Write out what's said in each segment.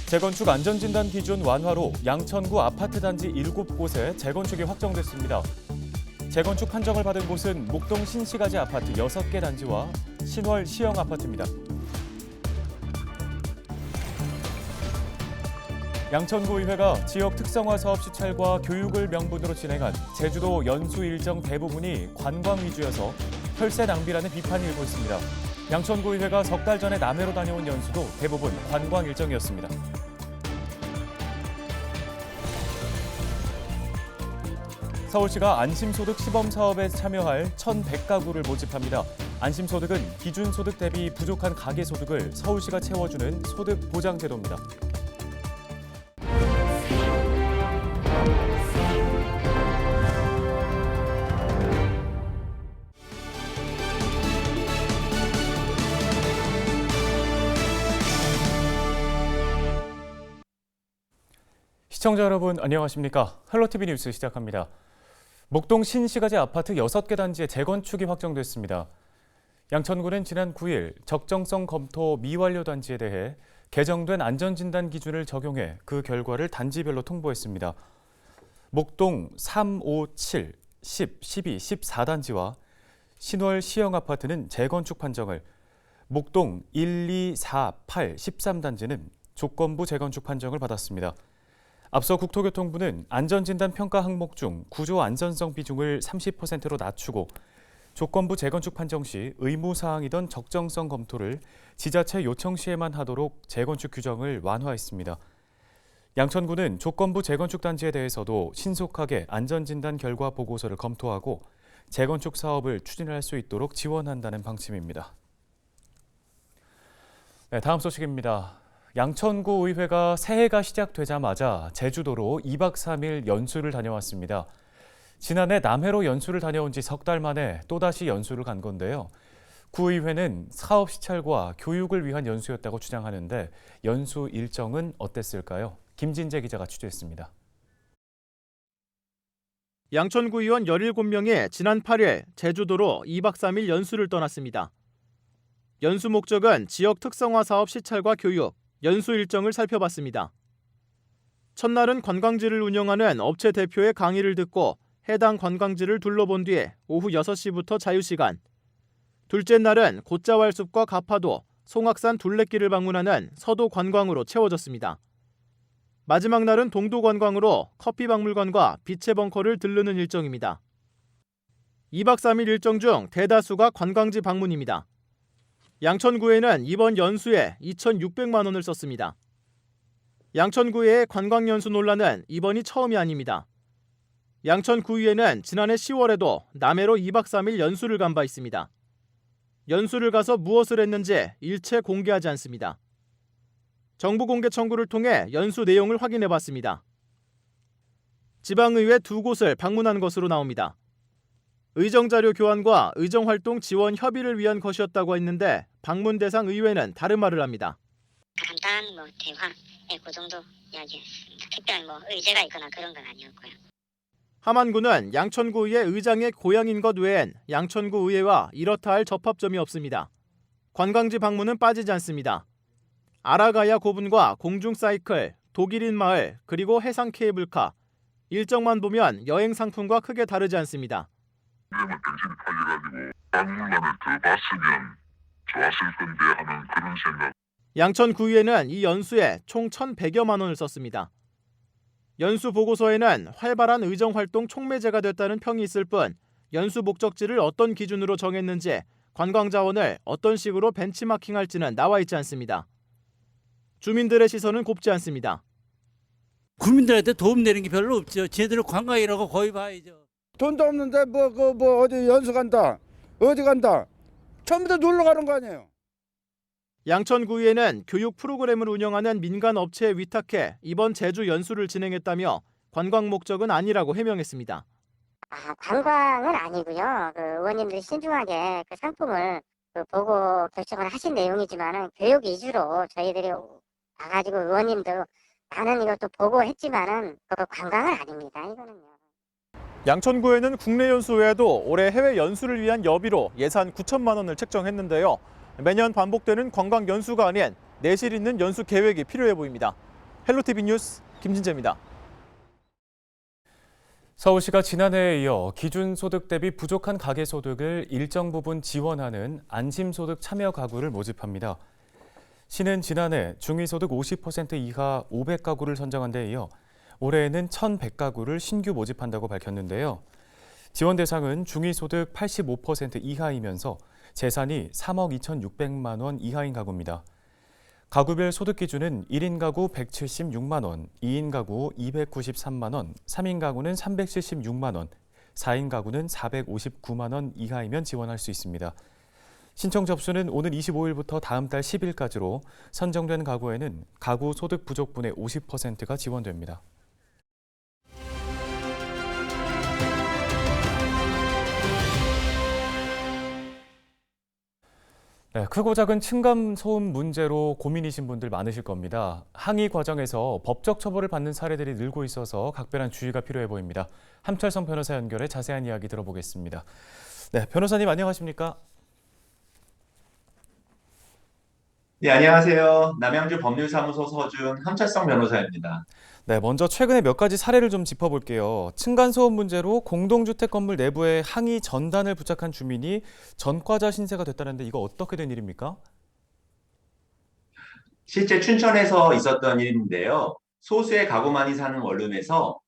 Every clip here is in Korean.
재건축 안전진단 기준 완화로 양천구 아파트 단지 7곳에 재건축이 확정됐습니다. 재건축 판정을 받은 곳은 목동 신시가지 아파트 6개 단지와 신월 시형 아파트입니다. 양천구의회가 지역 특성화 사업 시찰과 교육을 명분으로 진행한 제주도 연수 일정 대부분이 관광 위주여서 혈세 낭비라는 비판이 일고 있습니다. 양천구의회가 석 달 전에 남해로 다녀온 연수도 대부분 관광 일정이었습니다. 서울시가 안심소득 시범사업에 참여할 1,100가구를 모집합니다. 안심소득은 기준소득 대비 부족한 가계소득을 서울시가 채워주는 소득보장제도입니다. 시청자 여러분 안녕하십니까? 헬로티비 뉴스 시작합니다. 목동 신시가지 아파트 6개 단지의 재건축이 확정됐습니다. 양천구는 지난 9일 적정성 검토 미완료 단지에 대해 개정된 안전진단 기준을 적용해 그 결과를 단지별로 통보했습니다. 목동 3, 5, 7, 10, 12, 14단지와 신월 시형 아파트는 재건축 판정을, 목동 1, 2, 4, 8, 13단지는 조건부 재건축 판정을 받았습니다. 앞서 국토교통부는 안전진단 평가 항목 중 구조 안전성 비중을 30%로 낮추고 조건부 재건축 판정 시 의무사항이던 적정성 검토를 지자체 요청 시에만 하도록 재건축 규정을 완화했습니다. 양천구는 조건부 재건축 단지에 대해서도 신속하게 안전진단 결과 보고서를 검토하고 재건축 사업을 추진할 수 있도록 지원한다는 방침입니다. 네, 다음 소식입니다. 양천구 의회가 새해가 시작되자마자 제주도로 2박 3일 연수를 다녀왔습니다. 지난해 남해로 연수를 다녀온 지 석 달 만에 또다시 연수를 간 건데요. 구의회는 사업 시찰과 교육을 위한 연수였다고 주장하는데 연수 일정은 어땠을까요? 김진재 기자가 취재했습니다. 양천구 의원 17명이 지난 8일 제주도로 2박 3일 연수를 떠났습니다. 연수 목적은 지역 특성화 사업 시찰과 교육, 연수 일정을 살펴봤습니다. 첫날은 관광지를 운영하는 업체 대표의 강의를 듣고 해당 관광지를 둘러본 뒤에 오후 6시부터 자유시간, 둘째 날은 곶자왈숲과 가파도, 송악산 둘레길을 방문하는 서도 관광으로 채워졌습니다. 마지막 날은 동도 관광으로 커피박물관과 빛의 벙커를 들르는 일정입니다. 2박 3일 일정 중 대다수가 관광지 방문입니다. 양천구에는 이번 연수에 2,600만 원을 썼습니다. 양천구의 관광연수 논란은 이번이 처음이 아닙니다. 양천구의회는 지난해 10월에도 남해로 2박 3일 연수를 간 바 있습니다. 연수를 가서 무엇을 했는지 일체 공개하지 않습니다. 정부 공개 청구를 통해 연수 내용을 확인해봤습니다. 지방의회 2곳을 방문한 것으로 나옵니다. 의정자료 교환과 의정활동 지원 협의를 위한 것이었다고 했는데 방문 대상 의회는 다른 말을 합니다. 간단한 대화, 그 정도 이야기했습니다. 특별히 의제가 있거나 그런 건 아니었고요. 함안구는 양천구의회 의장의 고향인 것 외엔 양천구 의회와 이렇다 할 접합점이 없습니다. 관광지 방문은 빠지지 않습니다. 아라가야 고분과 공중사이클, 독일인 마을, 그리고 해상 케이블카, 일정만 보면 여행 상품과 크게 다르지 않습니다. 정신이 팔려가지고 박물관을 더 봤으면 좋았을 건데 하는 그런 생각. 양천구의회는 이 연수에 총 1,100여만 원을 썼습니다. 연수 보고서에는 활발한 의정활동 촉매제가 됐다는 평이 있을 뿐 연수 목적지를 어떤 기준으로 정했는지, 관광자원을 어떤 식으로 벤치마킹할지는 나와 있지 않습니다. 주민들의 시선은 곱지 않습니다. 국민들한테 도움 되는 게 별로 없죠. 제대로 관광이라고 거의 봐야죠. 돈도 없는데 어디 연수 간다, 어디 간다, 처음부터 놀러 가는 거 아니에요. 양천구의회는 교육 프로그램을 운영하는 민간 업체에 위탁해 이번 제주 연수를 진행했다며 관광 목적은 아니라고 해명했습니다. 관광은 아니고요. 의원님들이 신중하게 그 상품을 보고 결정을 하신 내용이지만은 교육 위주로 저희들이 와가지고 의원님도 나는 이것도 보고 했지만은 관광은 아닙니다. 이거는요. 양천구에는 국내 연수 외에도 올해 해외 연수를 위한 여비로 예산 9천만 원을 책정했는데요. 매년 반복되는 관광 연수가 아닌 내실 있는 연수 계획이 필요해 보입니다. 헬로티비 뉴스 김진재입니다. 서울시가 지난해에 이어 기준소득 대비 부족한 가계소득을 일정 부분 지원하는 안심소득 참여 가구를 모집합니다. 시는 지난해 중위소득 50% 이하 500가구를 선정한 데 이어 올해에는 1,100가구를 신규 모집한다고 밝혔는데요. 지원 대상은 중위소득 85% 이하이면서 재산이 3억 2,600만 원 이하인 가구입니다. 가구별 소득 기준은 1인 가구 176만 원, 2인 가구 293만 원, 3인 가구는 376만 원, 4인 가구는 459만 원 이하이면 지원할 수 있습니다. 신청 접수는 오는 25일부터 다음 달 10일까지로 선정된 가구에는 가구 소득 부족분의 50%가 지원됩니다. 네, 크고 작은 층간소음 문제로 고민이신 분들 많으실 겁니다. 항의 과정에서 법적 처벌을 받는 사례들이 늘고 있어서 각별한 주의가 필요해 보입니다. 함철성 변호사 연결해 자세한 이야기 들어보겠습니다. 네, 변호사님 안녕하십니까? 네, 안녕하세요. 남양주 법률사무소 서준 함철성 변호사입니다. 네, 먼저 최근에 몇 가지 사례를 좀 짚어볼게요. 층간소음 문제로 공동주택 건물 내부에 항의 전단을 부착한 주민이 전과자 신세가 됐다는데 이거 어떻게 된 일입니까? 실제 춘천에서 있었던 일인데요. 소수의 가구만이 사는 원룸에서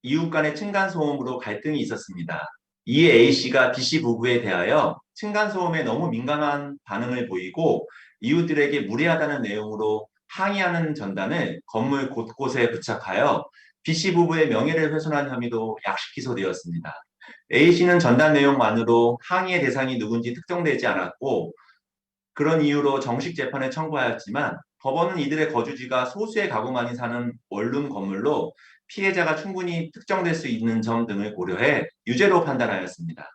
이웃 간의 층간소음으로 갈등이 있었습니다. 이에 A씨가 B씨 부부에 대하여 층간소음에 너무 민감한 반응을 보이고 이웃들에게 무례하다는 내용으로 항의하는 전단을 건물 곳곳에 부착하여 B씨 부부의 명예를 훼손한 혐의로 약식 기소되었습니다. A씨는 전단 내용만으로 항의의 대상이 누군지 특정되지 않았고 그런 이유로 정식 재판을 청구하였지만 법원은 이들의 거주지가 소수의 가구만이 사는 원룸 건물로 피해자가 충분히 특정될 수 있는 점 등을 고려해 유죄로 판단하였습니다.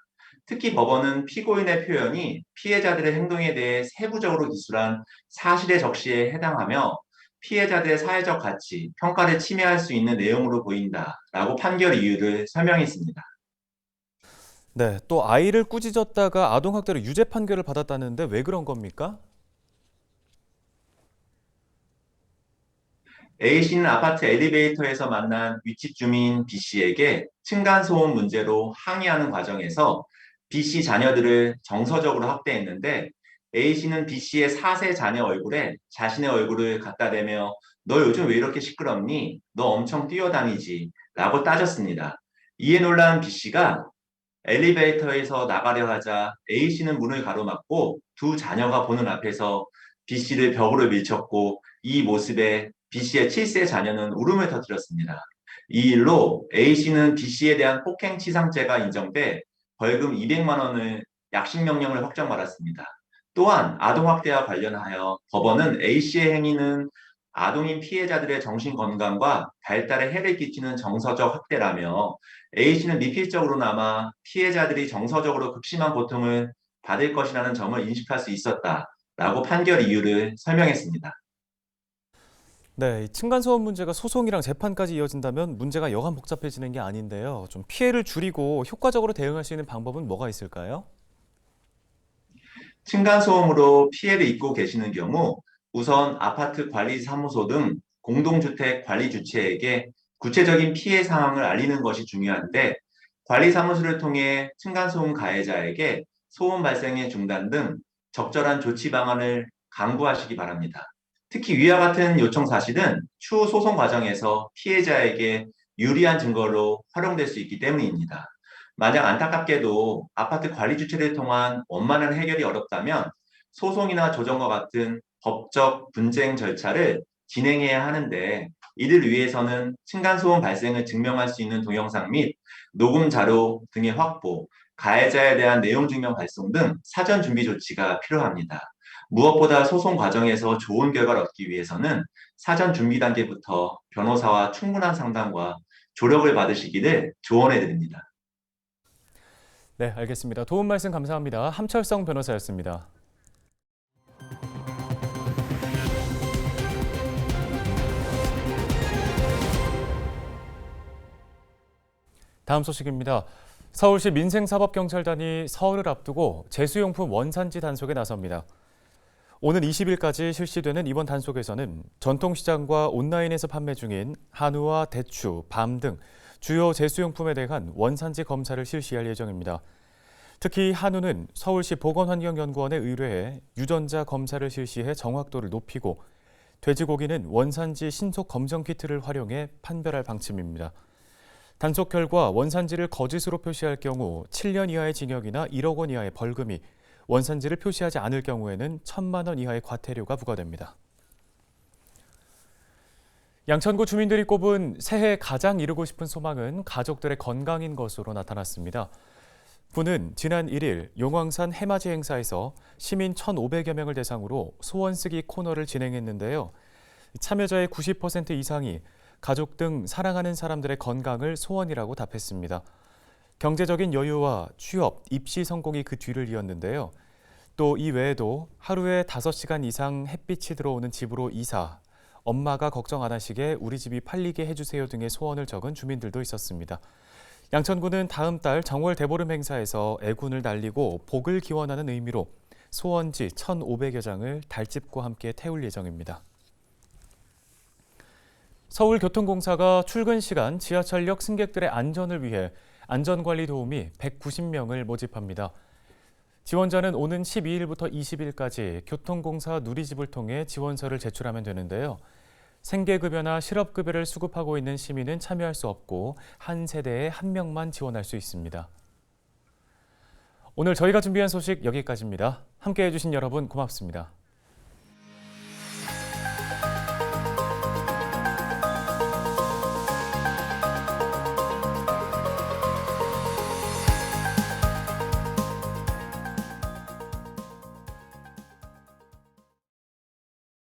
특히 법원은 피고인의 표현이 피해자들의 행동에 대해 세부적으로 기술한 사실의 적시에 해당하며 피해자들의 사회적 가치, 평가를 침해할 수 있는 내용으로 보인다라고 판결 이유를 설명했습니다. 네, 또 아이를 꾸짖었다가 아동학대로 유죄 판결을 받았다는데 왜 그런 겁니까? A씨는 아파트 엘리베이터에서 만난 윗집 주민 B씨에게 층간소음 문제로 항의하는 과정에서 B씨 자녀들을 정서적으로 학대했는데 A씨는 B씨의 4세 자녀 얼굴에 자신의 얼굴을 갖다 대며 너 요즘 왜 이렇게 시끄럽니? 너 엄청 뛰어다니지? 라고 따졌습니다. 이에 놀란 B씨가 엘리베이터에서 나가려 하자 A씨는 문을 가로막고 두 자녀가 보는 앞에서 B씨를 벽으로 밀쳤고 이 모습에 B씨의 7세 자녀는 울음을 터뜨렸습니다. 이 일로 A씨는 B씨에 대한 폭행치상죄가 인정돼 벌금 200만 원을 약식명령을 확정받았습니다. 또한 아동학대와 관련하여 법원은 A씨의 행위는 아동인 피해자들의 정신건강과 발달에 해를 끼치는 정서적 학대라며 A씨는 미필적으로나마 피해자들이 정서적으로 극심한 고통을 받을 것이라는 점을 인식할 수 있었다라고 판결 이유를 설명했습니다. 네, 이 층간소음 문제가 소송이랑 재판까지 이어진다면 문제가 여간 복잡해지는 게 아닌데요. 좀 피해를 줄이고 효과적으로 대응할 수 있는 방법은 뭐가 있을까요? 층간소음으로 피해를 입고 계시는 경우 우선 아파트 관리사무소 등 공동주택 관리 주체에게 구체적인 피해 상황을 알리는 것이 중요한데 관리사무소를 통해 층간소음 가해자에게 소음 발생의 중단 등 적절한 조치 방안을 강구하시기 바랍니다. 특히 위와 같은 요청 사실은 추후 소송 과정에서 피해자에게 유리한 증거로 활용될 수 있기 때문입니다. 만약 안타깝게도 아파트 관리 주체를 통한 원만한 해결이 어렵다면 소송이나 조정과 같은 법적 분쟁 절차를 진행해야 하는데 이를 위해서는 층간소음 발생을 증명할 수 있는 동영상 및 녹음 자료 등의 확보, 가해자에 대한 내용 증명 발송 등 사전 준비 조치가 필요합니다. 무엇보다 소송 과정에서 좋은 결과를 얻기 위해서는 사전 준비 단계부터 변호사와 충분한 상담과 조력을 받으시기를 조언해 드립니다. 네, 알겠습니다. 도움 말씀 감사합니다. 함철성 변호사였습니다. 다음 소식입니다. 서울시 민생사법경찰단이 설을 앞두고 제수용품 원산지 단속에 나섭니다. 오는 20일까지 실시되는 이번 단속에서는 전통시장과 온라인에서 판매 중인 한우와 대추, 밤 등 주요 제수용품에 대한 원산지 검사를 실시할 예정입니다. 특히 한우는 서울시 보건환경연구원에 의뢰해 유전자 검사를 실시해 정확도를 높이고, 돼지고기는 원산지 신속 검정 키트를 활용해 판별할 방침입니다. 단속 결과 원산지를 거짓으로 표시할 경우 7년 이하의 징역이나 1억 원 이하의 벌금이, 원산지를 표시하지 않을 경우에는 1,000만 원 이하의 과태료가 부과됩니다. 양천구 주민들이 꼽은 새해 가장 이루고 싶은 소망은 가족들의 건강인 것으로 나타났습니다. 구는 지난 1일 용왕산 해맞이 행사에서 시민 1,500여 명을 대상으로 소원 쓰기 코너를 진행했는데요. 참여자의 90% 이상이 가족 등 사랑하는 사람들의 건강을 소원이라고 답했습니다. 경제적인 여유와 취업, 입시 성공이 그 뒤를 이었는데요. 또 이 외에도 하루에 5시간 이상 햇빛이 들어오는 집으로 이사, 엄마가 걱정 안 하시게 우리 집이 팔리게 해주세요 등의 소원을 적은 주민들도 있었습니다. 양천구는 다음 달 정월 대보름 행사에서 애군을 날리고 복을 기원하는 의미로 소원지 1,500여 장을 달집과 함께 태울 예정입니다. 서울교통공사가 출근 시간 지하철역 승객들의 안전을 위해 안전관리 도우미 190명을 모집합니다. 지원자는 오는 12일부터 20일까지 교통공사 누리집을 통해 지원서를 제출하면 되는데요. 생계급여나 실업급여를 수급하고 있는 시민은 참여할 수 없고 한 세대에 한 명만 지원할 수 있습니다. 오늘 저희가 준비한 소식 여기까지입니다. 함께해 주신 여러분 고맙습니다.